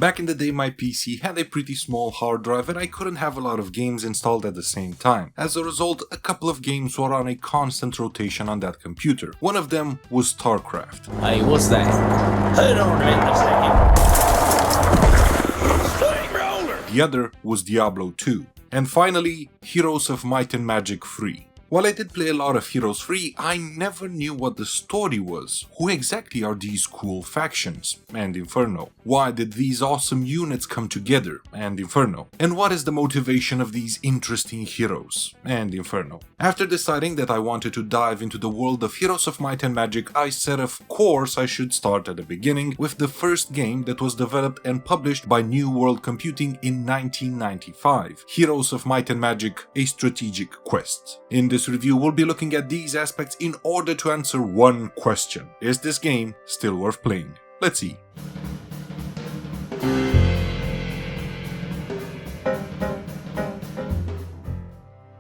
Back in the day my PC had a pretty small hard drive and I couldn't have a lot of games installed at the same time. As a result, a couple of games were on a constant rotation on that computer. One of them was Starcraft. Hey, what's that? Hold on a minute a second. Steamroller! The other was Diablo 2. And finally, Heroes of Might and Magic 3. While I did play a lot of Heroes 3, I never knew what the story was. Who exactly are these cool factions? And Inferno. Why did these awesome units come together? And Inferno. And what is the motivation of these interesting heroes? And Inferno. After deciding that I wanted to dive into the world of Heroes of Might and Magic, I said of course I should start at the beginning with the first game that was developed and published by New World Computing in 1995. Heroes of Might and Magic: A Strategic Quest. In this review, we'll be looking at these aspects in order to answer one question. Is this game still worth playing? Let's see.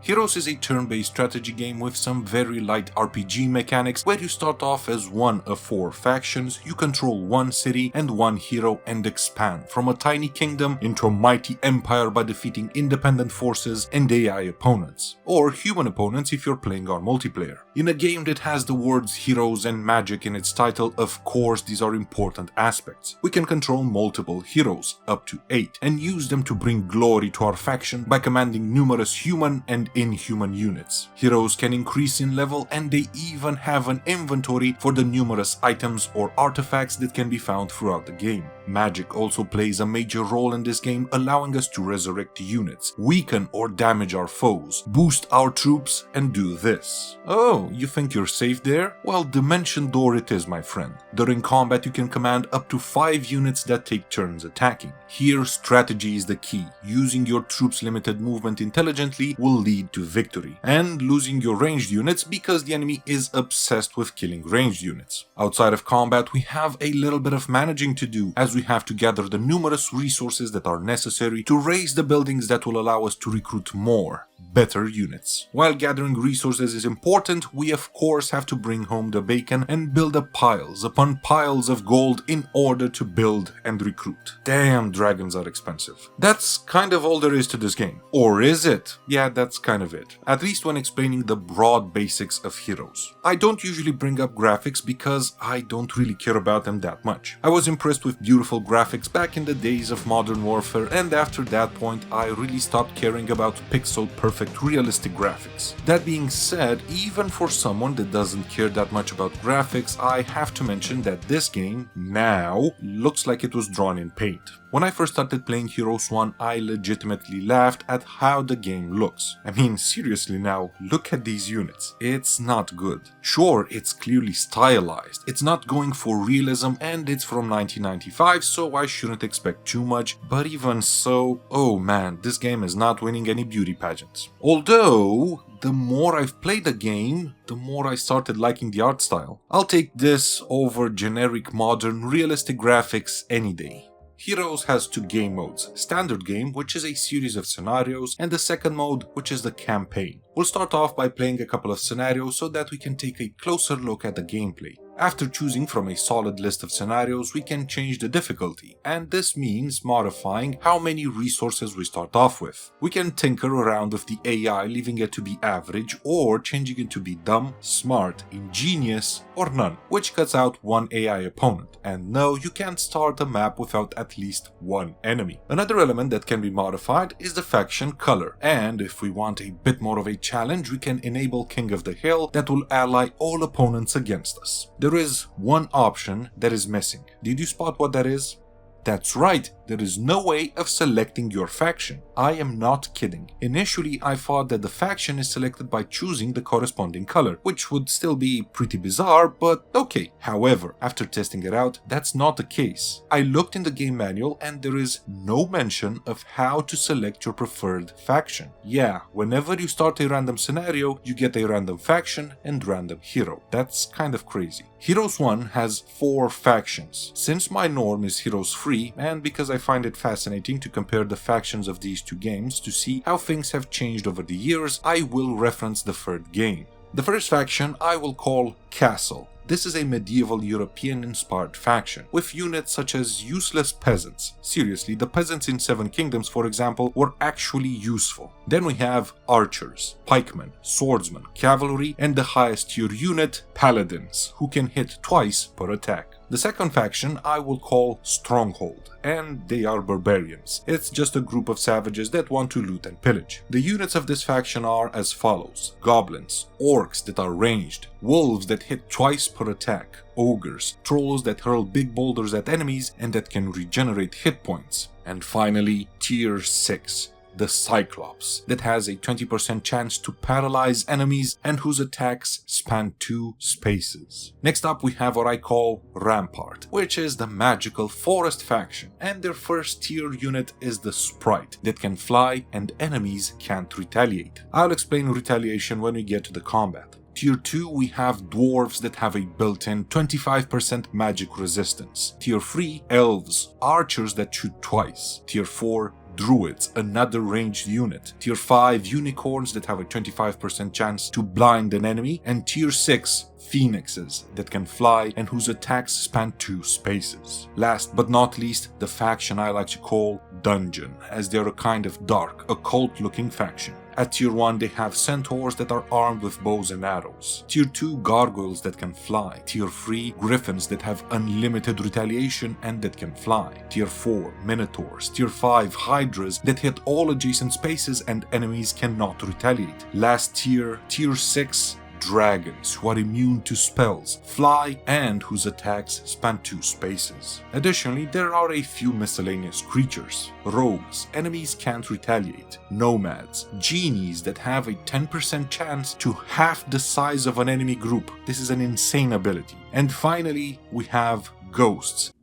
Heroes is a turn-based strategy game with some very light RPG mechanics where you start off as one of 4 factions, you control one city and one hero and expand from a tiny kingdom into a mighty empire by defeating independent forces and AI opponents, or human opponents if you're playing on multiplayer. In a game that has the words heroes and magic in its title, of course these are important aspects. We can control multiple heroes, up to 8, and use them to bring glory to our faction by commanding numerous human and inhuman units. Heroes can increase in level and they even have an inventory for the numerous items or artifacts that can be found throughout the game. Magic also plays a major role in this game, allowing us to resurrect units, weaken or damage our foes, boost our troops, and do this. Oh, you think you're safe there? Well, Dimension Door it is, my friend. During combat you can command up to 5 units that take turns attacking. Here strategy is the key. Using your troops' limited movement intelligently will lead to victory, and losing your ranged units because the enemy is obsessed with killing ranged units. Outside of combat we have a little bit of managing to do, as we have to gather the numerous resources that are necessary to raise the buildings that will allow us to recruit more, better units. While gathering resources is important, we of course have to bring home the bacon and build up piles upon piles of gold in order to build and recruit. Damn, dragons are expensive. That's kind of all there is to this game. Or is it? Yeah, that's kind of it. At least when explaining the broad basics of Heroes. I don't usually bring up graphics because I don't really care about them that much. I was impressed with beautiful graphics back in the days of Modern Warfare, and after that point I really stopped caring about pixel perfect realistic graphics. That being said, even for someone that doesn't care that much about graphics, I have to mention that this game now looks like it was drawn in paint. When I first started playing Heroes 1, I legitimately laughed at how the game looks. I mean, seriously now, look at these units. It's not good. Sure, it's clearly stylized, it's not going for realism, and it's from 1995, so I shouldn't expect too much, but even so, oh man, this game is not winning any beauty pageants. Although, the more I've played the game, the more I started liking the art style. I'll take this over generic modern realistic graphics any day. Heroes has 2 game modes, Standard Game, which is a series of scenarios, and the second mode, which is the Campaign. We'll start off by playing a couple of scenarios so that we can take a closer look at the gameplay. After choosing from a solid list of scenarios, we can change the difficulty, and this means modifying how many resources we start off with. We can tinker around with the AI, leaving it to be average, or changing it to be dumb, smart, ingenious, or none, which cuts out one AI opponent. And no, you can't start a map without at least one enemy. Another element that can be modified is the faction color, and if we want a bit more of a challenge, we can enable King of the Hill that will ally all opponents against us. There is one option that is missing. Did you spot what that is? That's right, there is no way of selecting your faction. I am not kidding. Initially, I thought that the faction is selected by choosing the corresponding color, which would still be pretty bizarre, but okay. However, after testing it out, that's not the case. I looked in the game manual and there is no mention of how to select your preferred faction. Yeah, whenever you start a random scenario, you get a random faction and random hero. That's kind of crazy. Heroes 1 has 4 factions. Since my norm is Heroes 3, and because I find it fascinating to compare the factions of these 2 games to see how things have changed over the years, I will reference the third game. The first faction I will call Castle. This is a medieval European-inspired faction, with units such as useless peasants. Seriously, the peasants in Seven Kingdoms, for example, were actually useful. Then we have archers, pikemen, swordsmen, cavalry, and the highest tier unit, paladins, who can hit twice per attack. The second faction I will call Stronghold, and they are barbarians. It's just a group of savages that want to loot and pillage. The units of this faction are as follows: goblins, orcs that are ranged, wolves that hit twice per attack, ogres, trolls that hurl big boulders at enemies and that can regenerate hit points, and finally Tier 6. The Cyclops, that has a 20% chance to paralyze enemies and whose attacks span 2 spaces. Next up we have what I call Rampart, which is the magical forest faction, and their first tier unit is the Sprite, that can fly and enemies can't retaliate. I'll explain retaliation when we get to the combat. Tier 2 we have dwarves that have a built-in 25% magic resistance. Tier 3 elves, archers that shoot twice. Tier 4 druids, another ranged unit. Tier 5 unicorns that have a 25% chance to blind an enemy, and Tier 6 phoenixes that can fly and whose attacks span 2 spaces. Last but not least, the faction I like to call Dungeon, as they're a kind of dark, occult looking faction. At Tier 1 they have centaurs that are armed with bows and arrows. Tier 2 gargoyles that can fly. Tier 3 griffins that have unlimited retaliation and that can fly. Tier 4 minotaurs. Tier 5 hydras that hit all adjacent spaces and enemies cannot retaliate. Last tier, Tier 6 dragons, who are immune to spells, fly, and whose attacks span 2 spaces. Additionally, there are a few miscellaneous creatures: rogues, enemies can't retaliate; nomads, genies that have a 10% chance to half the size of an enemy group. This is an insane ability. And finally, we have ghosts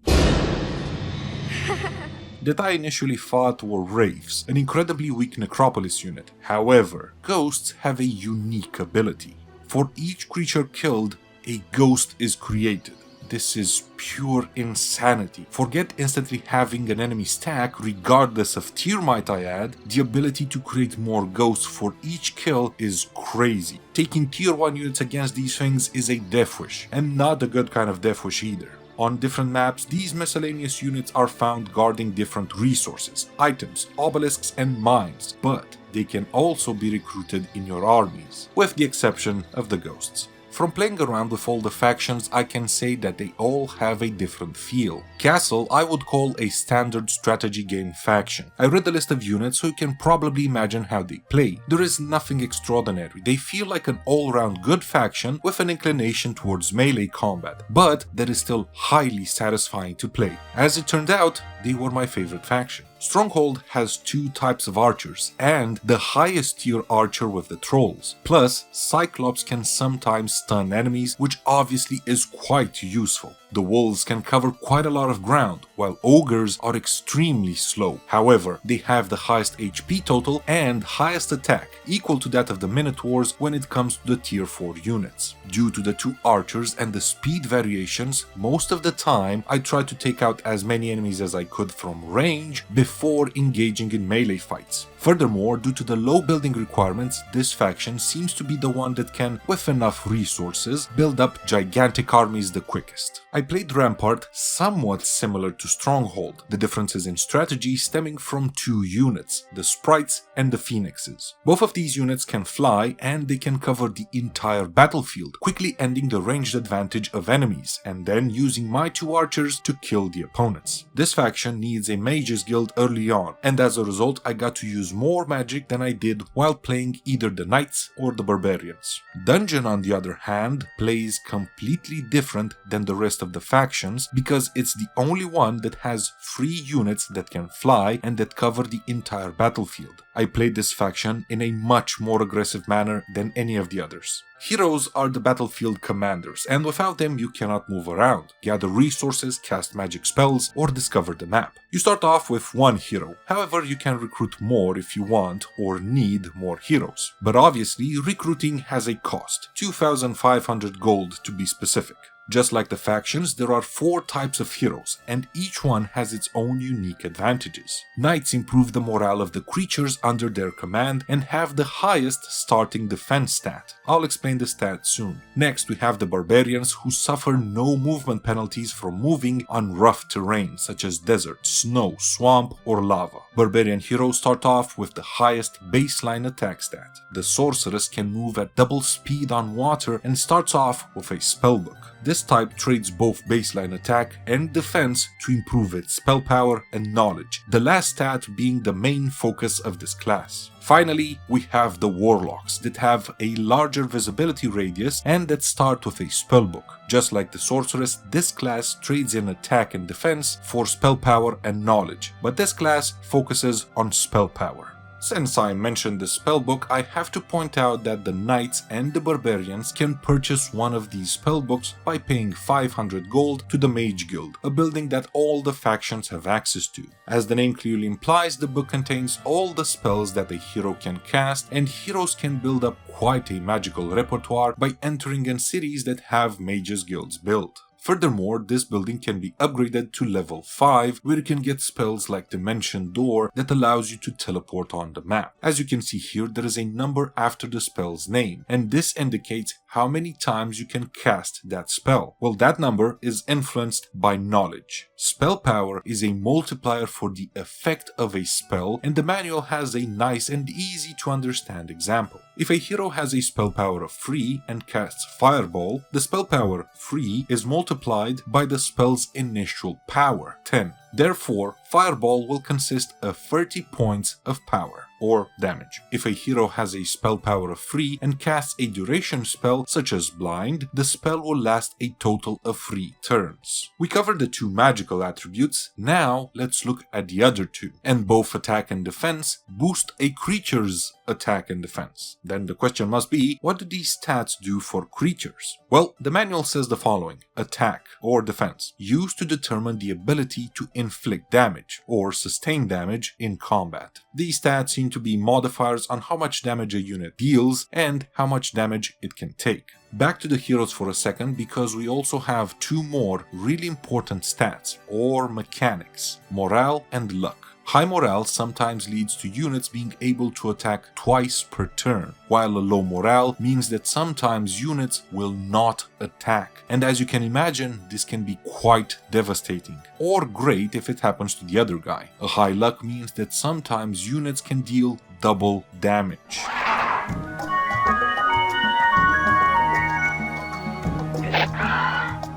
that I initially thought were wraiths, an incredibly weak necropolis unit. However, ghosts have a unique ability. For each creature killed, a ghost is created. This is pure insanity. Forget instantly having an enemy stack, regardless of tier might I add, the ability to create more ghosts for each kill is crazy. Taking tier 1 units against these things is a death wish, and not a good kind of death wish either. On different maps, these miscellaneous units are found guarding different resources, items, obelisks, and mines, but they can also be recruited in your armies, with the exception of the ghosts. From playing around with all the factions, I can say that they all have a different feel. Castle I would call a standard strategy game faction. I read the list of units, so you can probably imagine how they play. There is nothing extraordinary. They feel like an all-round good faction with an inclination towards melee combat, but that is still highly satisfying to play. As it turned out, they were my favorite faction. Stronghold has 2 types of archers, and the highest tier archer with the trolls. Plus, Cyclops can sometimes stun enemies, which obviously is quite useful. The wolves can cover quite a lot of ground, while ogres are extremely slow. However, they have the highest HP total and highest attack, equal to that of the minotaurs when it comes to the tier 4 units. Due to the 2 archers and the speed variations, most of the time I tried to take out as many enemies as I could from range before engaging in melee fights. Furthermore, due to the low building requirements, this faction seems to be the one that can, with enough resources, build up gigantic armies the quickest. I played Rampart somewhat similar to Stronghold, the differences in strategy stemming from 2 units, the Sprites and the Phoenixes. Both of these units can fly and they can cover the entire battlefield, quickly ending the ranged advantage of enemies, and then using my 2 archers to kill the opponents. This faction needs a mages guild early on, and as a result I got to use more magic than I did while playing either the knights or the barbarians. Dungeon, on the other hand, plays completely different than the rest of the factions because it's the only one that has 3 units that can fly and that cover the entire battlefield. I played this faction in a much more aggressive manner than any of the others. Heroes are the battlefield commanders, and without them you cannot move around, gather resources, cast magic spells, or discover the map. You start off with 1 hero, however you can recruit more if you want or need more heroes. But obviously recruiting has a cost, 2,500 gold to be specific. Just like the factions, there are 4 types of heroes, and each one has its own unique advantages. Knights improve the morale of the creatures under their command and have the highest starting defense stat. I'll explain the stat soon. Next, we have the Barbarians, who suffer no movement penalties from moving on rough terrain such as desert, snow, swamp, or lava. Barbarian heroes start off with the highest baseline attack stat. The Sorceress can move at double speed on water and starts off with a spellbook. This type trades both baseline attack and defense to improve its spell power and knowledge, the last stat being the main focus of this class. Finally, we have the Warlocks that have a larger visibility radius and that start with a spellbook. Just like the Sorceress, this class trades in attack and defense for spell power and knowledge, but this class focuses on spell power. Since I mentioned the spellbook, I have to point out that the Knights and the Barbarians can purchase one of these spellbooks by paying 500 gold to the Mage Guild, a building that all the factions have access to. As the name clearly implies, the book contains all the spells that a hero can cast, and heroes can build up quite a magical repertoire by entering in cities that have Mages Guilds built. Furthermore, this building can be upgraded to level 5, where you can get spells like Dimension Door that allows you to teleport on the map. As you can see here, there is a number after the spell's name, and this indicates how many times you can cast that spell. Well, that number is influenced by knowledge. Spell power is a multiplier for the effect of a spell, and the manual has a nice and easy to understand example. If a hero has a spell power of 3 and casts Fireball, the spell power 3 is multiplied by the spell's initial power, 10. Therefore, Fireball will consist of 30 points of power or damage. If a hero has a spell power of 3 and casts a duration spell such as Blind, the spell will last a total of 3 turns. We covered the 2 magical attributes, now let's look at the other 2. And both attack and defense boost a creature's attack and defense. Then the question must be, what do these stats do for creatures? Well, the manual says the following: attack or defense, used to determine the ability to inflict damage or sustain damage in combat. These stats seem to be modifiers on how much damage a unit deals and how much damage it can take. Back to the heroes for a second, because we also have 2 more really important stats or mechanics: morale and luck. High morale sometimes leads to units being able to attack twice per turn, while a low morale means that sometimes units will not attack. And as you can imagine, this can be quite devastating, or great if it happens to the other guy. A high luck means that sometimes units can deal double damage.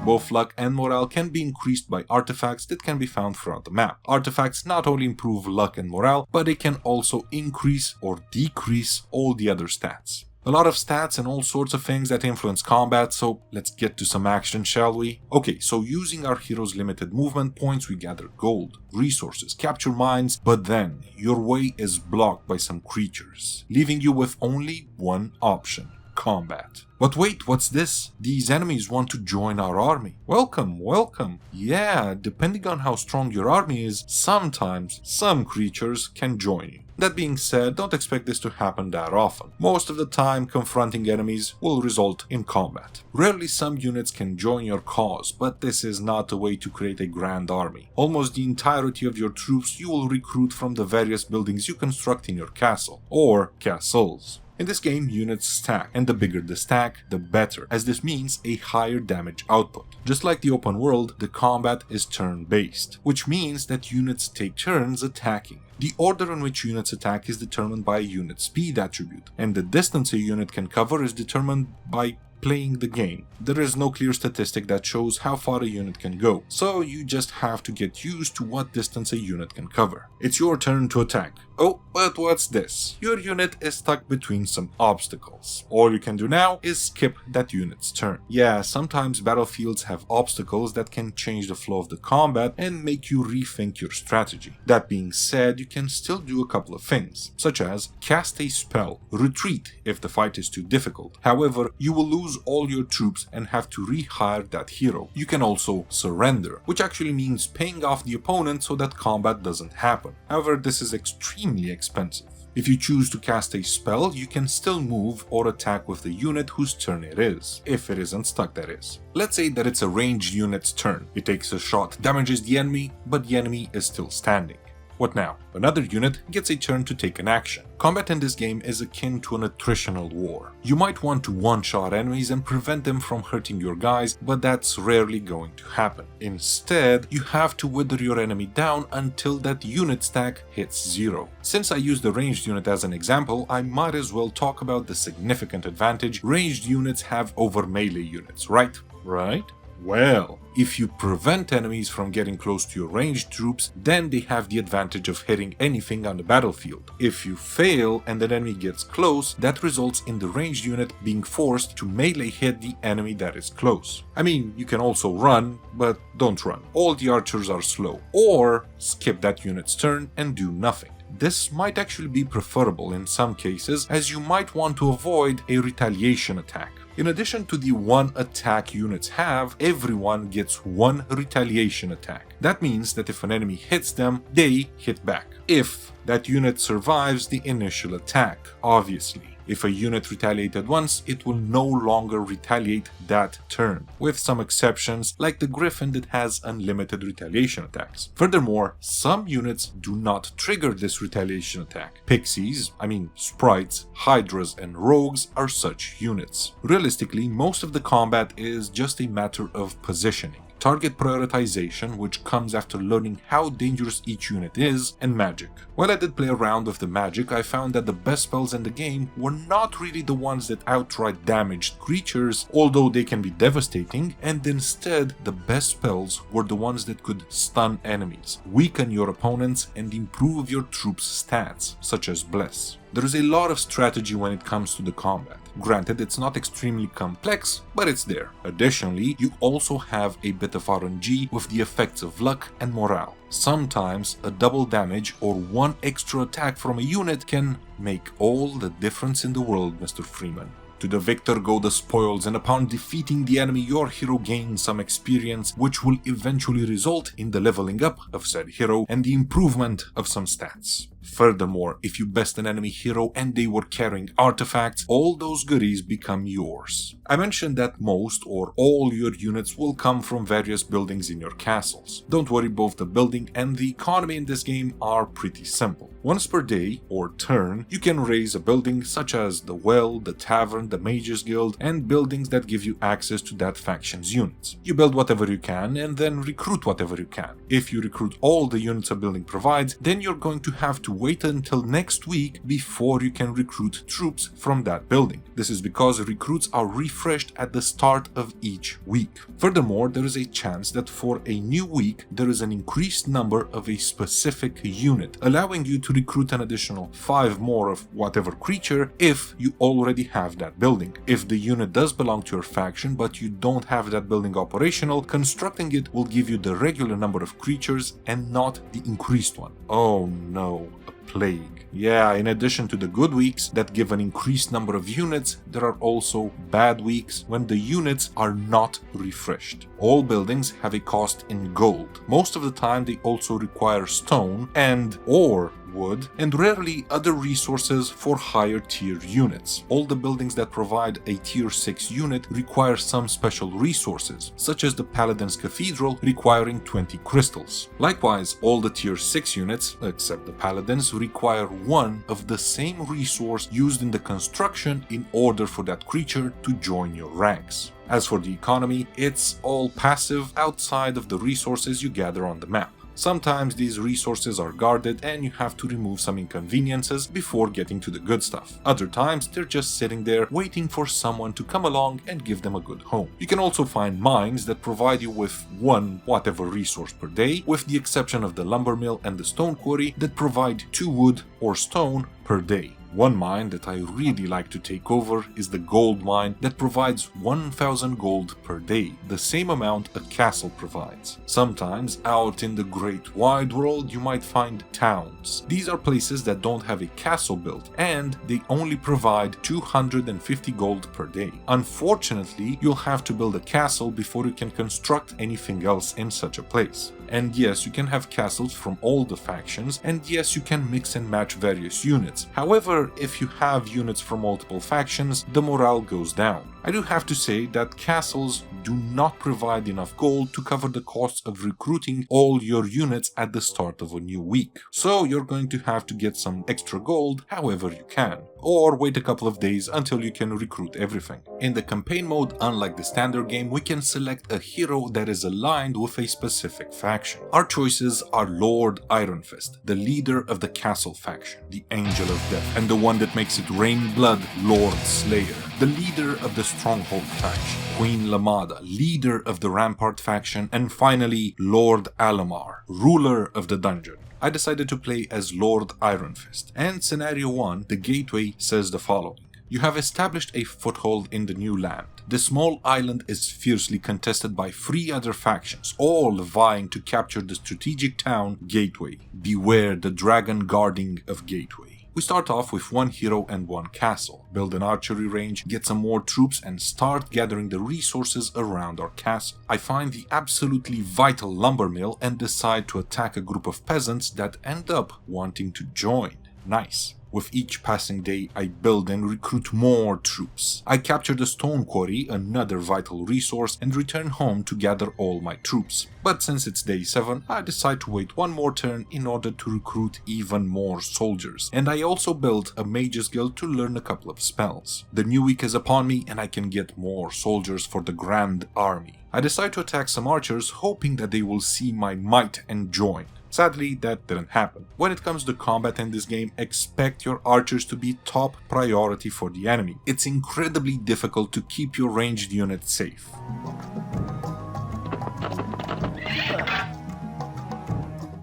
Both luck and morale can be increased by artifacts that can be found throughout the map. Artifacts not only improve luck and morale, but they can also increase or decrease all the other stats. A lot of stats and all sorts of things that influence combat, so let's get to some action, shall we? Okay, so using our heroes' limited movement points, we gather gold, resources, capture mines, but then your way is blocked by some creatures, leaving you with only one option: combat. But wait, what's this? These enemies want to join our army. Welcome, welcome. Yeah, depending on how strong your army is, sometimes some creatures can join you. That being said, don't expect this to happen that often. Most of the time, confronting enemies will result in combat. Rarely some units can join your cause, but this is not a way to create a grand army. Almost the entirety of your troops you will recruit from the various buildings you construct in your castle, or castles. In this game, units stack, and the bigger the stack, the better, as this means a higher damage output. Just like the open world, the combat is turn-based, which means that units take turns attacking. The order in which units attack is determined by a unit speed attribute, and the distance a unit can cover is determined by playing the game. There is no clear statistic that shows how far a unit can go, so you just have to get used to what distance a unit can cover. It's your turn to attack. Oh, but what's this? Your unit is stuck between some obstacles. All you can do now is skip that unit's turn. Yeah, sometimes battlefields have obstacles that can change the flow of the combat and make you rethink your strategy. That being said, you can still do a couple of things, such as cast a spell, retreat if the fight is too difficult. However, you will lose all your troops and have to rehire that hero. You can also surrender, which actually means paying off the opponent so that combat doesn't happen. However, this is extremely expensive. If you choose to cast a spell, you can still move or attack with the unit whose turn it is, if it isn't stuck, that is. Let's say that it's a ranged unit's turn. It takes a shot, damages the enemy, but the enemy is still standing. What now? Another unit gets a turn to take an action. Combat in this game is akin to an attritional war. You might want to one-shot enemies and prevent them from hurting your guys, but that's rarely going to happen. Instead, you have to wither your enemy down until that unit stack hits 0. Since I used the ranged unit as an example, I might as well talk about the significant advantage ranged units have over melee units, right? Right? Well, if you prevent enemies from getting close to your ranged troops, then they have the advantage of hitting anything on the battlefield. If you fail and an enemy gets close, that results in the ranged unit being forced to melee hit the enemy that is close. I mean, you can also run, but don't run. All the archers are slow. Or skip that unit's turn and do nothing. This might actually be preferable in some cases, as you might want to avoid a retaliation attack. In addition to the one attack units have, everyone gets one retaliation attack. That means that if an enemy hits them, they hit back. If that unit survives the initial attack, obviously. If a unit retaliated once, it will no longer retaliate that turn, with some exceptions like the Griffin that has unlimited retaliation attacks. Furthermore, some units do not trigger this retaliation attack. Pixies, sprites, hydras and rogues are such units. Realistically, most of the combat is just a matter of positioning. Target prioritization, which comes after learning how dangerous each unit is, and magic. While I did play around with the magic, I found that the best spells in the game were not really the ones that outright damaged creatures, although they can be devastating, and instead the best spells were the ones that could stun enemies, weaken your opponents, and improve your troops' stats, such as Bless. There is a lot of strategy when it comes to the combat. Granted, it's not extremely complex, but it's there. Additionally, you also have a bit of RNG with the effects of luck and morale. Sometimes a double damage or one extra attack from a unit can make all the difference in the world, Mr. Freeman. To the victor go the spoils, and upon defeating the enemy, your hero gains some experience, which will eventually result in the leveling up of said hero and the improvement of some stats. Furthermore, if you best an enemy hero and they were carrying artifacts, all those goodies become yours. I mentioned that most or all your units will come from various buildings in your castles. Don't worry, both the building and the economy in this game are pretty simple. Once per day, or turn, you can raise a building such as the well, the tavern, the mages guild, and buildings that give you access to that faction's units. You build whatever you can and then recruit whatever you can. If you recruit all the units a building provides, then you're going to have to wait until next week before you can recruit troops from that building. This is because recruits are refreshed at the start of each week. Furthermore, there is a chance that for a new week there is an increased number of a specific unit, allowing you to recruit an additional 5 more of whatever creature if you already have that building. If the unit does belong to your faction but you don't have that building operational, constructing it will give you the regular number of creatures and not the increased one. Oh no. Plague. Yeah, in addition to the good weeks that give an increased number of units, there are also bad weeks when the units are not refreshed. All buildings have a cost in gold. Most of the time they also require stone and/or wood, and rarely other resources for higher tier units. All the buildings that provide a tier 6 unit require some special resources, such as the Paladin's Cathedral requiring 20 crystals. Likewise, all the tier 6 units, except the Paladins, require one of the same resource used in the construction in order for that creature to join your ranks. As for the economy, it's all passive outside of the resources you gather on the map. Sometimes these resources are guarded and you have to remove some inconveniences before getting to the good stuff. Other times they're just sitting there waiting for someone to come along and give them a good home. You can also find mines that provide you with one whatever resource per day, with the exception of the lumber mill and the stone quarry that provide 2 wood or stone per day. One mine that I really like to take over is the gold mine that provides 1000 gold per day, the same amount a castle provides. Sometimes out in the great wide world you might find towns. These are places that don't have a castle built and they only provide 250 gold per day. Unfortunately, you'll have to build a castle before you can construct anything else in such a place. And yes, you can have castles from all the factions, and yes, you can mix and match various units. However, if you have units from multiple factions, the morale goes down. I do have to say that castles do not provide enough gold to cover the costs of recruiting all your units at the start of a new week. So you're going to have to get some extra gold however you can, or wait a couple of days until you can recruit everything. In the campaign mode, unlike the standard game, we can select a hero that is aligned with a specific faction. Our choices are Lord Ironfist, the leader of the Castle faction, the Angel of Death, and the one that makes it rain blood, Lord Slayer, the leader of the Stronghold faction, Queen Lamada, leader of the Rampart faction, and finally Lord Alamar, ruler of the dungeon. I decided to play as Lord Ironfist, and Scenario 1, the gateway, says the following. You have established a foothold in the new land. The small island is fiercely contested by 3 other factions, all vying to capture the strategic town Gateway. Beware the dragon guarding of Gateway. We start off with 1 hero and 1 castle, build an archery range, get some more troops, and start gathering the resources around our castle. I find the absolutely vital lumber mill and decide to attack a group of peasants that end up wanting to join. Nice. With each passing day, I build and recruit more troops. I capture the stone quarry, another vital resource, and return home to gather all my troops. But since it's day 7, I decide to wait one more turn in order to recruit even more soldiers. And I also build a mage's guild to learn a couple of spells. The new week is upon me and I can get more soldiers for the grand army. I decide to attack some archers, hoping that they will see my might and join. Sadly, that didn't happen. When it comes to combat in this game, expect your archers to be top priority for the enemy. It's incredibly difficult to keep your ranged units safe.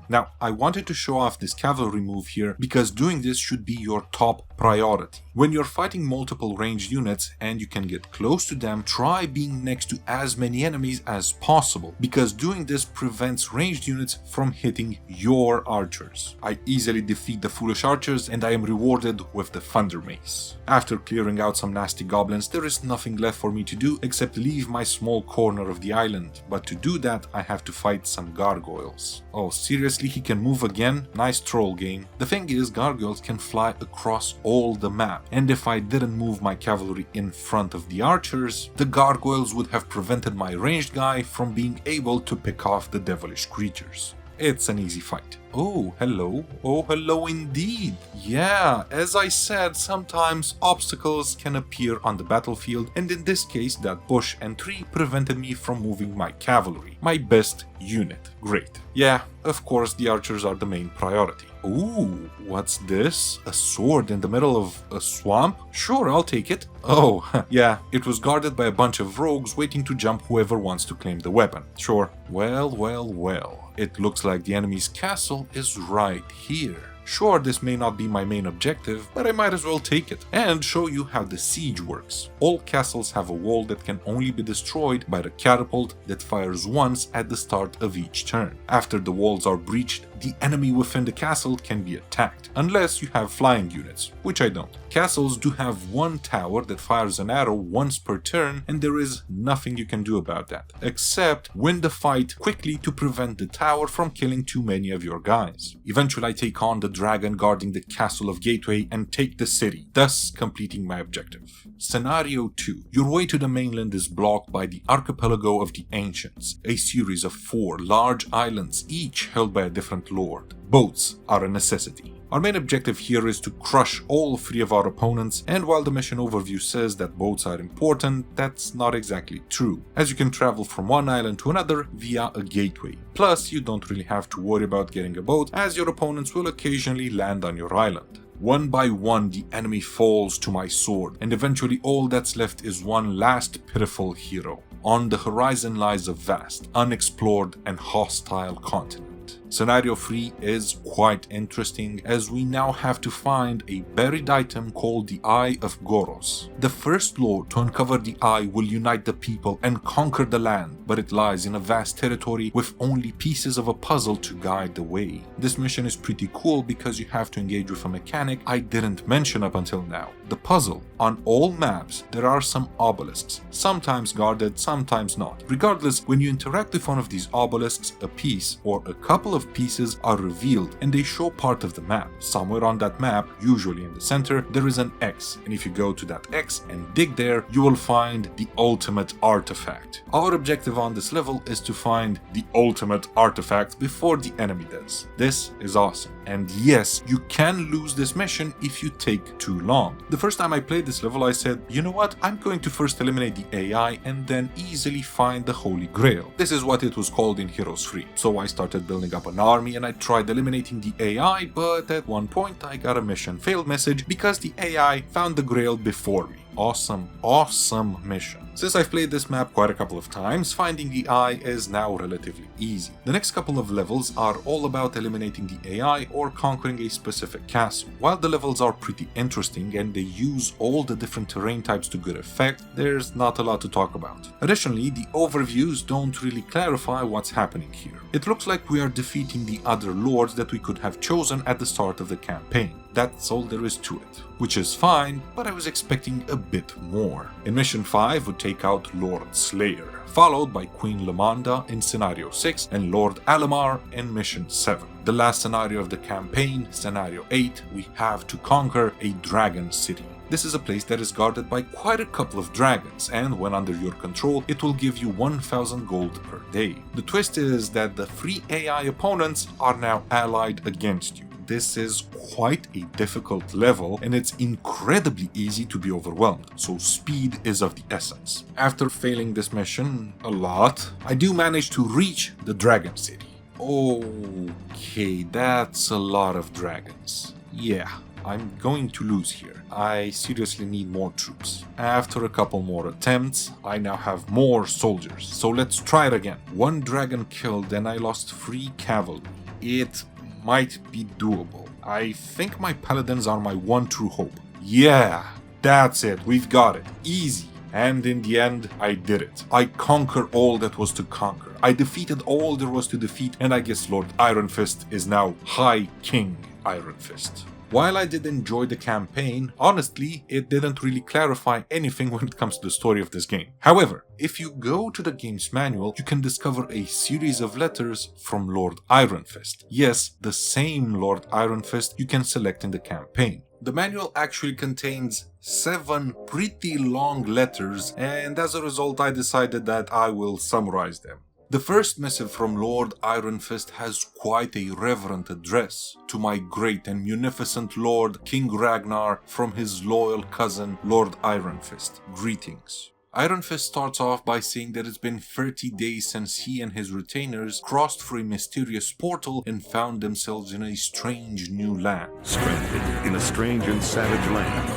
Now, I wanted to show off this cavalry move here because doing this should be your top priority. When you're fighting multiple ranged units and you can get close to them, try being next to as many enemies as possible, because doing this prevents ranged units from hitting your archers. I easily defeat the foolish archers and I am rewarded with the Thunder Mace. After clearing out some nasty goblins, there is nothing left for me to do except leave my small corner of the island, but to do that I have to fight some gargoyles. Oh, seriously, he can move again? Nice troll game. The thing is, gargoyles can fly across all the map, and if I didn't move my cavalry in front of the archers, the gargoyles would have prevented my ranged guy from being able to pick off the devilish creatures. It's an easy fight. Oh, hello. Oh, hello indeed. Yeah, as I said, sometimes obstacles can appear on the battlefield, and in this case, that bush and tree prevented me from moving my cavalry, my best unit. Great. Yeah, of course, the archers are the main priority. Ooh, what's this? A sword in the middle of a swamp? Sure, I'll take it. Oh, yeah, it was guarded by a bunch of rogues waiting to jump whoever wants to claim the weapon. Sure. Well. It looks like the enemy's castle is right here. Sure, this may not be my main objective, but I might as well take it and show you how the siege works. All castles have a wall that can only be destroyed by the catapult that fires once at the start of each turn. After the walls are breached, the enemy within the castle can be attacked, unless you have flying units, which I don't. Castles do have one tower that fires an arrow once per turn, and there is nothing you can do about that, except win the fight quickly to prevent the tower from killing too many of your guys. Eventually I take on the dragon guarding the castle of Gateway and take the city, thus completing my objective. Scenario 2. Your way to the mainland is blocked by the Archipelago of the Ancients, a series of 4 large islands, each held by a different lord. Boats are a necessity. Our main objective here is to crush all 3 of our opponents, and while the mission overview says that boats are important, that's not exactly true, as you can travel from one island to another via a gateway. Plus, you don't really have to worry about getting a boat, as your opponents will occasionally land on your island. One by one, the enemy falls to my sword, and eventually all that's left is one last pitiful hero. On the horizon lies a vast, unexplored, and hostile continent. Scenario 3 is quite interesting, as we now have to find a buried item called the Eye of Goros. The first lord to uncover the eye will unite the people and conquer the land, but it lies in a vast territory with only pieces of a puzzle to guide the way. This mission is pretty cool because you have to engage with a mechanic I didn't mention up until now. The puzzle. On all maps, there are some obelisks, sometimes guarded, sometimes not. Regardless, when you interact with one of these obelisks, a piece or a couple of pieces are revealed and they show part of the map. Somewhere on that map, usually in the center, there is an X, and if you go to that X and dig there, you will find the ultimate artifact. Our objective on this level is to find the ultimate artifact before the enemy does. This is awesome. And yes, you can lose this mission if you take too long. The first time I played this level, I said, you know what, I'm going to first eliminate the AI and then easily find the Holy Grail. This is what it was called in Heroes 3. So I started building up an army and I tried eliminating the AI, but at one point I got a mission failed message because the AI found the Grail before me. Awesome mission. Since I've played this map quite a couple of times, finding the eye is now relatively easy. The next couple of levels are all about eliminating the AI or conquering a specific castle. While the levels are pretty interesting and they use all the different terrain types to good effect, there's not a lot to talk about. Additionally, the overviews don't really clarify what's happening here. It looks like we are defeating the other lords that we could have chosen at the start of the campaign. That's all there is to it, which is fine, but I was expecting a bit more. In Mission 5 would take out Lord Slayer, followed by Queen Lamanda in Scenario 6 and Lord Alamar in Mission 7. The last scenario of the campaign, Scenario 8, we have to conquer a dragon city. This is a place that is guarded by quite a couple of dragons, and when under your control, it will give you 1000 gold per day. The twist is that the free AI opponents are now allied against you. This is quite a difficult level and it's incredibly easy to be overwhelmed, so speed is of the essence. After failing this mission a lot, I do manage to reach the Dragon City. Okay, that's a lot of dragons. Yeah, I'm going to lose here. I seriously need more troops. After a couple more attempts, I now have more soldiers, so let's try it again. 1 dragon killed and I lost 3 cavalry. It might be doable. I think my paladins are my one true hope. Yeah, that's it, we've got it. Easy. And in the end, I did it. I conquered all that was to conquer. I defeated all there was to defeat, and I guess Lord Iron Fist is now High King Iron Fist. While I did enjoy the campaign, honestly, it didn't really clarify anything when it comes to the story of this game. However, if you go to the game's manual, you can discover a series of letters from Lord Iron Fist. Yes, the same Lord Iron Fist you can select in the campaign. The manual actually contains 7 pretty long letters, and as a result I decided that I will summarize them. The first missive from Lord Iron Fist has quite a reverent address to my great and munificent Lord King Ragnar from his loyal cousin Lord Iron Fist. Greetings. Iron Fist starts off by saying that it's been 30 days since he and his retainers crossed through a mysterious portal and found themselves in a strange new land. Stranded in a strange and savage land.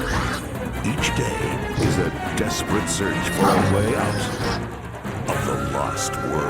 Each day is a desperate search for a way out of the lost world.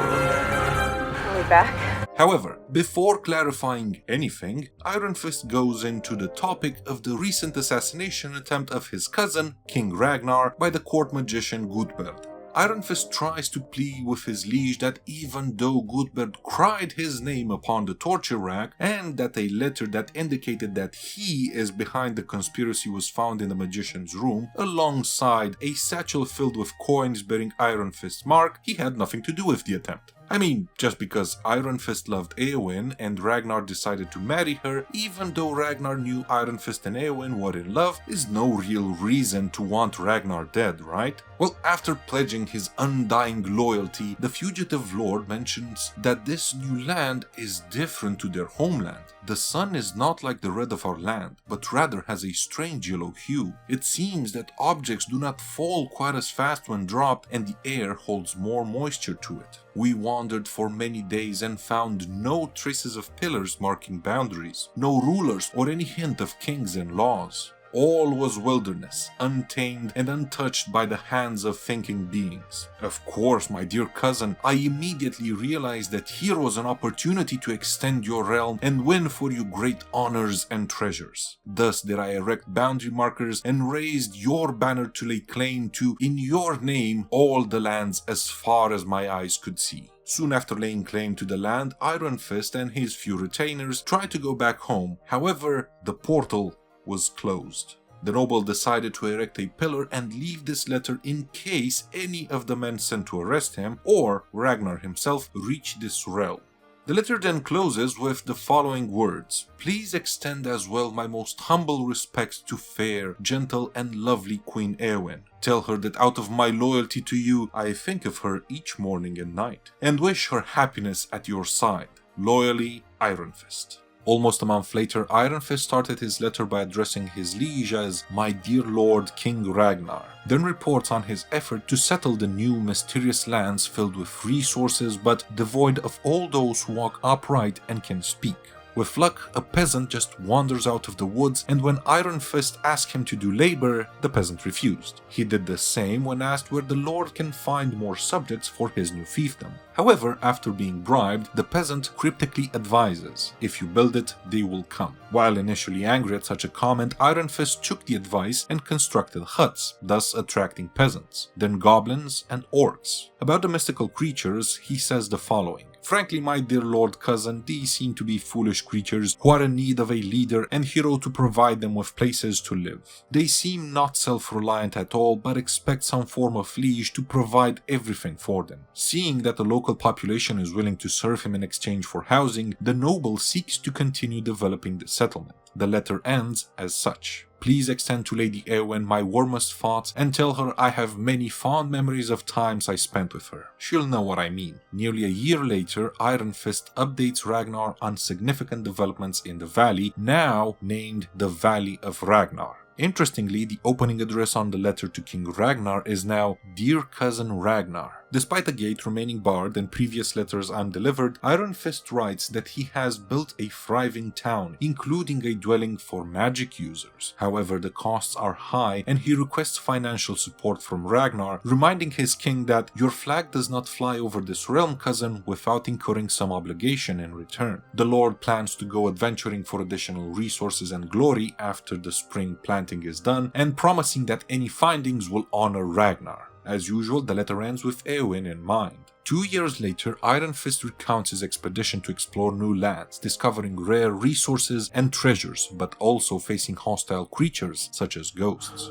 Are we back? However, before clarifying anything, Iron Fist goes into the topic of the recent assassination attempt of his cousin, King Ragnar, by the court magician Gudbert. Iron Fist tries to plead with his liege that even though Gudbert cried his name upon the torture rack, and that a letter that indicated that he is behind the conspiracy was found in the magician's room, alongside a satchel filled with coins bearing Iron Fist's mark, he had nothing to do with the attempt. I mean, just because Iron Fist loved Eowyn and Ragnar decided to marry her, even though Ragnar knew Iron Fist and Eowyn were in love, is no real reason to want Ragnar dead, right? Well, after pledging his undying loyalty, the fugitive lord mentions that this new land is different to their homeland. The sun is not like the red of our land, but rather has a strange yellow hue. It seems that objects do not fall quite as fast when dropped, and the air holds more moisture to it. We wandered for many days and found no traces of pillars marking boundaries, no rulers or any hint of kings and laws. All was wilderness, untamed and untouched by the hands of thinking beings. Of course, my dear cousin, I immediately realized that here was an opportunity to extend your realm and win for you great honors and treasures. Thus did I erect boundary markers and raised your banner to lay claim to, in your name, all the lands as far as my eyes could see. Soon after laying claim to the land, Iron Fist and his few retainers tried to go back home. However, the portal was closed. The noble decided to erect a pillar and leave this letter in case any of the men sent to arrest him, or Ragnar himself, reached this realm. The letter then closes with the following words: "Please extend as well my most humble respects to fair, gentle and lovely Queen Eowyn. Tell her that out of my loyalty to you, I think of her each morning and night, and wish her happiness at your side. Loyally, Iron Fist." Almost a month later, Iron Fist started his letter by addressing his liege as "My dear Lord King Ragnar," then reports on his effort to settle the new mysterious lands filled with resources but devoid of all those who walk upright and can speak. With luck, a peasant just wanders out of the woods, and when Iron Fist asked him to do labor, the peasant refused. He did the same when asked where the lord can find more subjects for his new fiefdom. However, after being bribed, the peasant cryptically advises, "If you build it, they will come." While initially angry at such a comment, Iron Fist took the advice and constructed huts, thus attracting peasants, then goblins and orcs. About the mystical creatures, he says the following: "Frankly, my dear lord cousin, these seem to be foolish creatures who are in need of a leader and hero to provide them with places to live. They seem not self-reliant at all, but expect some form of liege to provide everything for them. Seeing that the local population is willing to serve him in exchange for housing, the noble seeks to continue developing the settlement." The letter ends as such: "Please extend to Lady Eowyn my warmest thoughts and tell her I have many fond memories of times I spent with her. She'll know what I mean." Nearly a year later, Iron Fist updates Ragnar on significant developments in the valley, now named the Valley of Ragnar. Interestingly, the opening address on the letter to King Ragnar is now "Dear Cousin Ragnar." Despite the gate remaining barred and previous letters undelivered, Iron Fist writes that he has built a thriving town, including a dwelling for magic users. However, the costs are high and he requests financial support from Ragnar, reminding his king that "Your flag does not fly over this realm, cousin, without incurring some obligation in return." The Lord plans to go adventuring for additional resources and glory after the spring planting is done, and promising that any findings will honor Ragnar. As usual, the letter ends with Eowyn in mind. 2 years later, Iron Fist recounts his expedition to explore new lands, discovering rare resources and treasures, but also facing hostile creatures such as ghosts.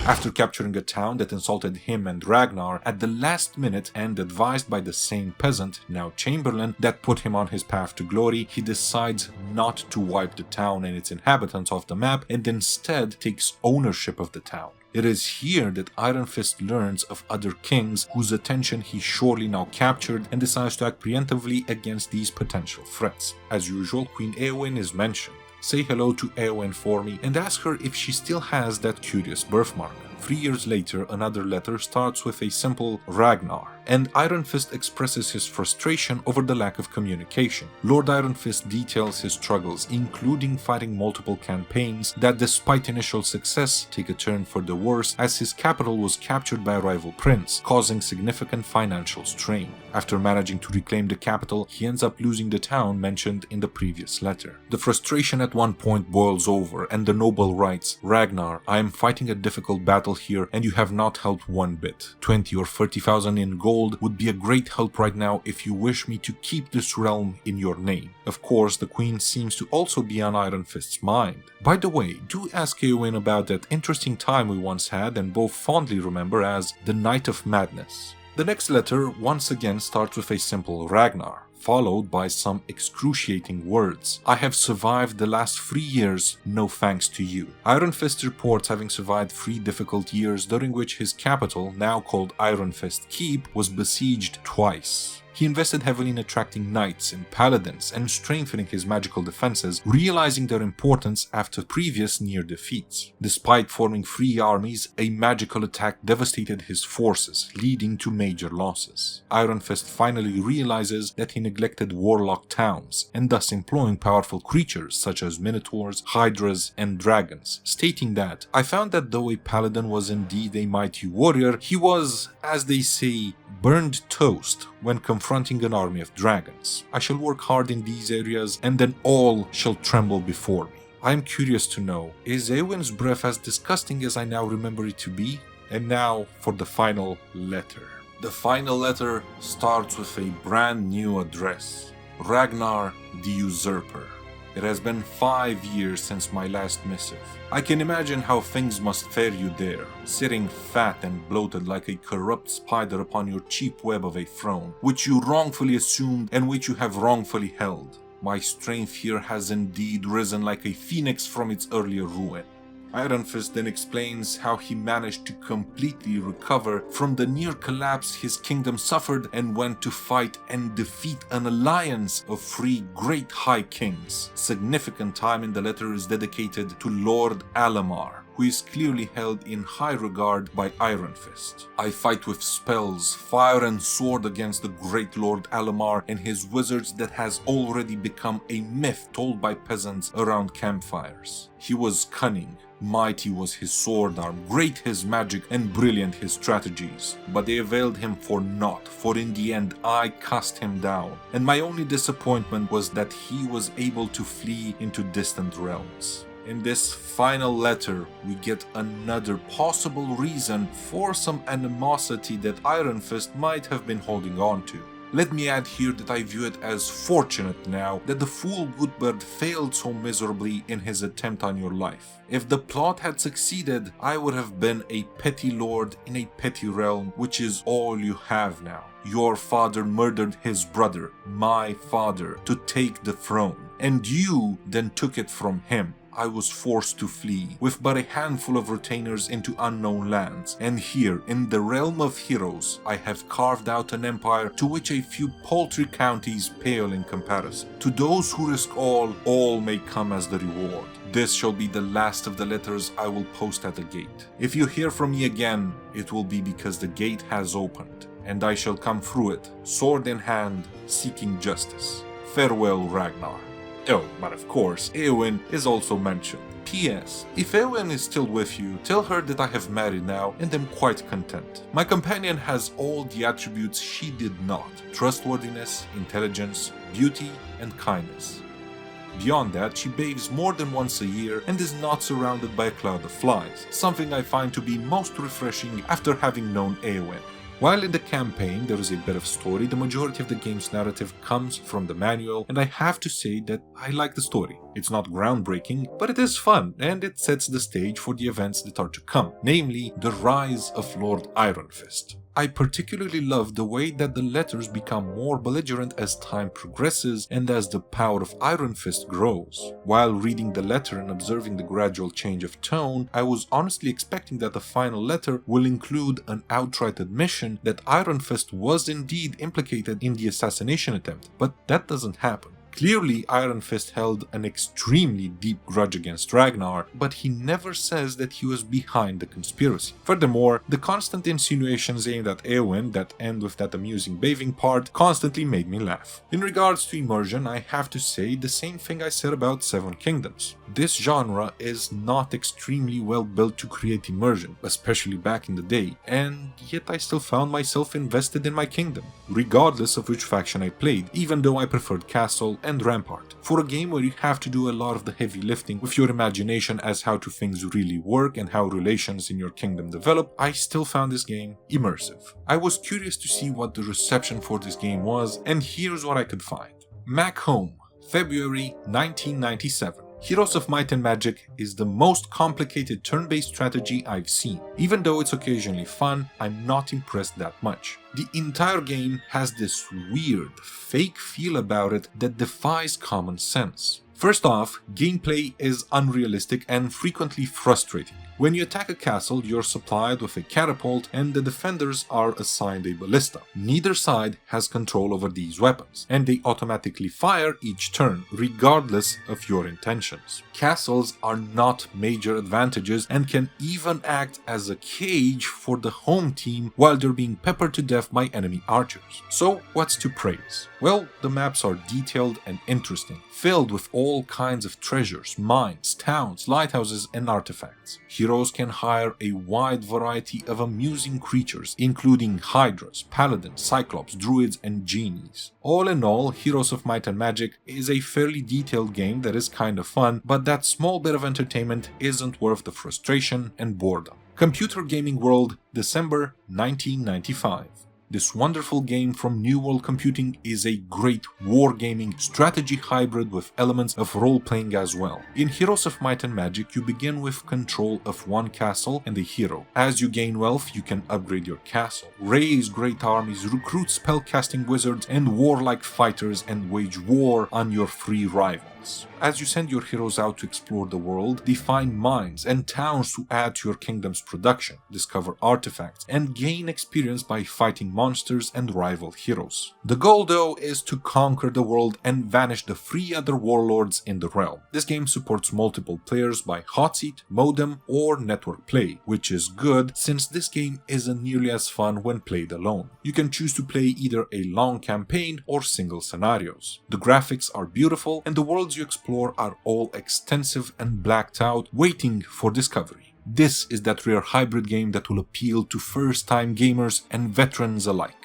After capturing a town that insulted him and Ragnar at the last minute and advised by the same peasant, now Chamberlain, that put him on his path to glory, he decides not to wipe the town and its inhabitants off the map and instead takes ownership of the town. It is here that Iron Fist learns of other kings whose attention he surely now captured and decides to act preemptively against these potential threats. As usual, Queen Eowyn is mentioned. Say hello to Eowyn for me and ask her if she still has that curious birthmark. 3 years later, another letter starts with a simple Ragnar, and Iron Fist expresses his frustration over the lack of communication. Lord Iron Fist details his struggles, including fighting multiple campaigns that, despite initial success, take a turn for the worse as his capital was captured by a rival prince, causing significant financial strain. After managing to reclaim the capital, he ends up losing the town mentioned in the previous letter. The frustration at one point boils over, and the noble writes, "Ragnar, I am fighting a difficult battle here and you have not helped one bit. 20 or 30,000 in gold would be a great help right now if you wish me to keep this realm in your name." Of course, the queen seems to also be on Iron Fist's mind. By the way, do ask Eowyn about that interesting time we once had and both fondly remember as the Night of Madness. The next letter once again starts with a simple Ragnar, followed by some excruciating words. "I have survived the last 3 years, no thanks to you." Iron Fist reports having survived 3 difficult years during which his capital, now called Iron Fist Keep, was besieged twice. he invested heavily in attracting knights and paladins and strengthening his magical defenses, realizing their importance after previous near defeats. Despite forming 3 armies, a magical attack devastated his forces, leading to major losses. Iron Fist finally realizes that he neglected warlock towns, and thus employing powerful creatures such as minotaurs, hydras, and dragons, stating that, "I found that though a paladin was indeed a mighty warrior, he was, as they say, burned toast when confronting an army of dragons. I shall work hard in these areas, and then all shall tremble before me." I am curious to know, is Eowyn's breath as disgusting as I now remember it to be? And now for the final letter. The final letter starts with a brand new address. Ragnar the Usurper. It has been 5 years since my last missive. I can imagine how things must fare you there, sitting fat and bloated like a corrupt spider upon your cheap web of a throne, which you wrongfully assumed and which you have wrongfully held. My strength here has indeed risen like a phoenix from its earlier ruin. Iron Fist then explains how he managed to completely recover from the near collapse his kingdom suffered and went to fight and defeat an alliance of 3 great high kings. Significant time in the letter is dedicated to Lord Alamar, who is clearly held in high regard by Iron Fist. I fight with spells, fire and sword against the great Lord Alamar and his wizards that has already become a myth told by peasants around campfires. He was cunning. Mighty was his sword arm, great his magic, and brilliant his strategies. But they availed him for naught, for in the end I cast him down, and my only disappointment was that he was able to flee into distant realms. In this final letter, we get another possible reason for some animosity that Iron Fist might have been holding on to. Let me add here that I view it as fortunate now that the fool Goodbird failed so miserably in his attempt on your life. If the plot had succeeded, I would have been a petty lord in a petty realm, which is all you have now. Your father murdered his brother, my father, to take the throne, and you then took it from him. I was forced to flee, with but a handful of retainers into unknown lands, and here, in the realm of heroes, I have carved out an empire to which a few paltry counties pale in comparison. To those who risk all may come as the reward. This shall be the last of the letters I will post at the gate. If you hear from me again, it will be because the gate has opened, and I shall come through it, sword in hand, seeking justice. Farewell, Ragnar. Oh, but of course, Eowyn is also mentioned. P.S. If Eowyn is still with you, tell her that I have married now and am quite content. My companion has all the attributes she did not: trustworthiness, intelligence, beauty, and kindness. Beyond that, she bathes more than once a year and is not surrounded by a cloud of flies, something I find to be most refreshing after having known Eowyn. While in the campaign there is a bit of story, the majority of the game's narrative comes from the manual, and I have to say that I like the story. It's not groundbreaking, but it is fun, and it sets the stage for the events that are to come, namely the rise of Lord Iron Fist. I particularly love the way that the letters become more belligerent as time progresses and as the power of Iron Fist grows. While reading the letter and observing the gradual change of tone, I was honestly expecting that the final letter will include an outright admission that Iron Fist was indeed implicated in the assassination attempt, but that doesn't happen. Clearly, Iron Fist held an extremely deep grudge against Ragnar, but he never says that he was behind the conspiracy. Furthermore, the constant insinuations aimed at Eowyn that end with that amusing bathing part constantly made me laugh. In regards to Immersion, I have to say the same thing I said about Seven Kingdoms. This genre is not extremely well built to create immersion, especially back in the day, and yet I still found myself invested in my kingdom, regardless of which faction I played, even though I preferred Castle and Rampart. For a game where you have to do a lot of the heavy lifting with your imagination as how things really work and how relations in your kingdom develop, I still found this game immersive. I was curious to see what the reception for this game was, and here's what I could find. Mac Home, February 1997. Heroes of Might and Magic is the most complicated turn-based strategy I've seen. Even though it's occasionally fun, I'm not impressed that much. The entire game has this weird, fake feel about it that defies common sense. First off, gameplay is unrealistic and frequently frustrating. When you attack a castle, you're supplied with a catapult and the defenders are assigned a ballista. Neither side has control over these weapons, and they automatically fire each turn, regardless of your intentions. Castles are not major advantages and can even act as a cage for the home team while they're being peppered to death by enemy archers. So what's to praise? Well, the maps are detailed and interesting, filled with all kinds of treasures, mines, towns, lighthouses, and artifacts. Heroes can hire a wide variety of amusing creatures, including hydras, paladins, cyclops, druids, and genies. All in all, Heroes of Might and Magic is a fairly detailed game that is kind of fun, but that small bit of entertainment isn't worth the frustration and boredom. Computer Gaming World, December 1995. This wonderful game from New World Computing is a great wargaming strategy hybrid with elements of role-playing as well. In Heroes of Might and Magic, you begin with control of one castle and a hero. As you gain wealth, you can upgrade your castle, raise great armies, recruit spellcasting wizards and warlike fighters, and wage war on your three rivals. As you send your heroes out to explore the world, they find mines and towns to add to your kingdom's production, discover artifacts, and gain experience by fighting monsters and rival heroes. The goal though is to conquer the world and vanish the 3 other warlords in the realm. This game supports multiple players by hotseat, modem, or network play, which is good since this game isn't nearly as fun when played alone. You can choose to play either a long campaign or single scenarios. The graphics are beautiful and the worlds you explore are all extensive and blacked out, waiting for discovery. This is that rare hybrid game that will appeal to first-time gamers and veterans alike.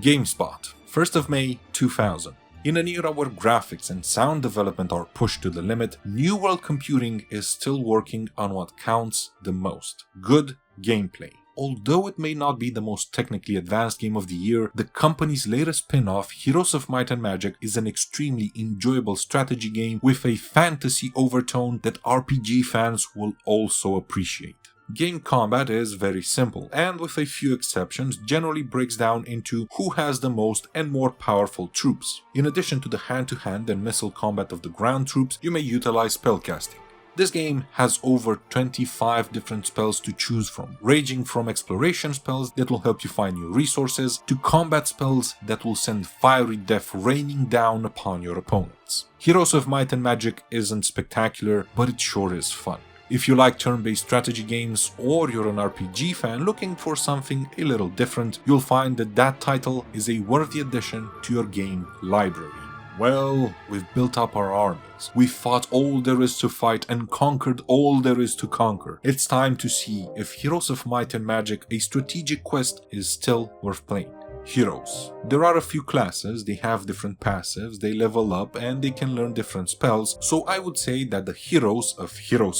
GameSpot, 1st of May 2000. In an era where graphics and sound development are pushed to the limit, New World Computing is still working on what counts the most: good gameplay. Although it may not be the most technically advanced game of the year, the company's latest spin-off, Heroes of Might and Magic, is an extremely enjoyable strategy game with a fantasy overtone that RPG fans will also appreciate. Game combat is very simple, and with a few exceptions, generally breaks down into who has the most and more powerful troops. In addition to the hand-to-hand and missile combat of the ground troops, you may utilize spellcasting. This game has over 25 different spells to choose from, ranging from exploration spells that will help you find new resources, to combat spells that will send fiery death raining down upon your opponents. Heroes of Might and Magic isn't spectacular, but it sure is fun. If you like turn-based strategy games, or you're an RPG fan looking for something a little different, you'll find that that title is a worthy addition to your game library. Well, we've built up our armies, we've fought all there is to fight and conquered all there is to conquer. It's time to see if Heroes of Might and Magic, a strategic quest, is still worth playing. Heroes. There are a few classes, they have different passives, they level up and they can learn different spells, so I would say that the heroes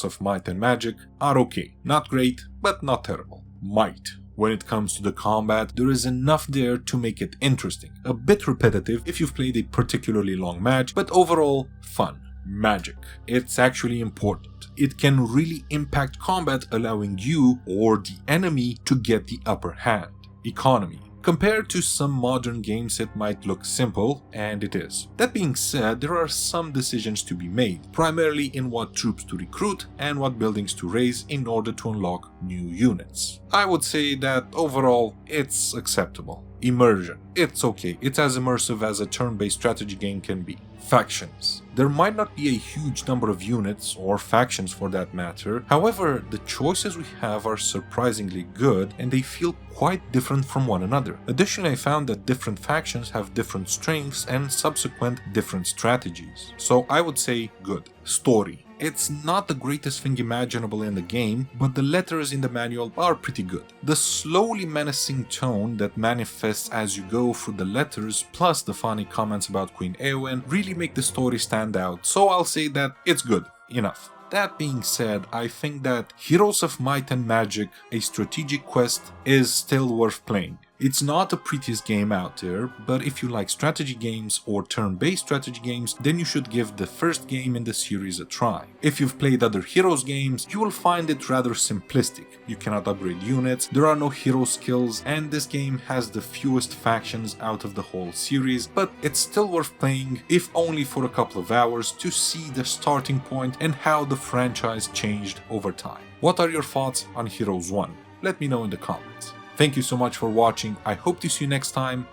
of Might and Magic are okay. Not great, but not terrible. Might. When it comes to the combat, there is enough there to make it interesting. A bit repetitive if you've played a particularly long match, but overall fun. Magic. It's actually important. It can really impact combat, allowing you or the enemy to get the upper hand. Economy. Compared to some modern games, it might look simple, and it is. That being said, there are some decisions to be made, primarily in what troops to recruit and what buildings to raise in order to unlock new units. I would say that overall, it's acceptable. Immersion. It's okay, it's as immersive as a turn-based strategy game can be. Factions. There might not be a huge number of units, or factions for that matter, however, the choices we have are surprisingly good and they feel quite different from one another. Additionally, I found that different factions have different strengths and subsequent different strategies. So I would say good. Story. It's not the greatest thing imaginable in the game, but the letters in the manual are pretty good. The slowly menacing tone that manifests as you go through the letters, plus the funny comments about Queen Eowyn, really make the story stand out, so I'll say that it's good enough. That being said, I think that Heroes of Might and Magic, a strategic quest, is still worth playing. It's not the prettiest game out there, but if you like strategy games or turn-based strategy games, then you should give the first game in the series a try. If you've played other Heroes games, you will find it rather simplistic. You cannot upgrade units, there are no hero skills, and this game has the fewest factions out of the whole series, but it's still worth playing, if only for a couple of hours, to see the starting point and how the franchise changed over time. What are your thoughts on Heroes 1? Let me know in the comments. Thank you so much for watching. I hope to see you next time.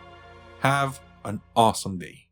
Have an awesome day.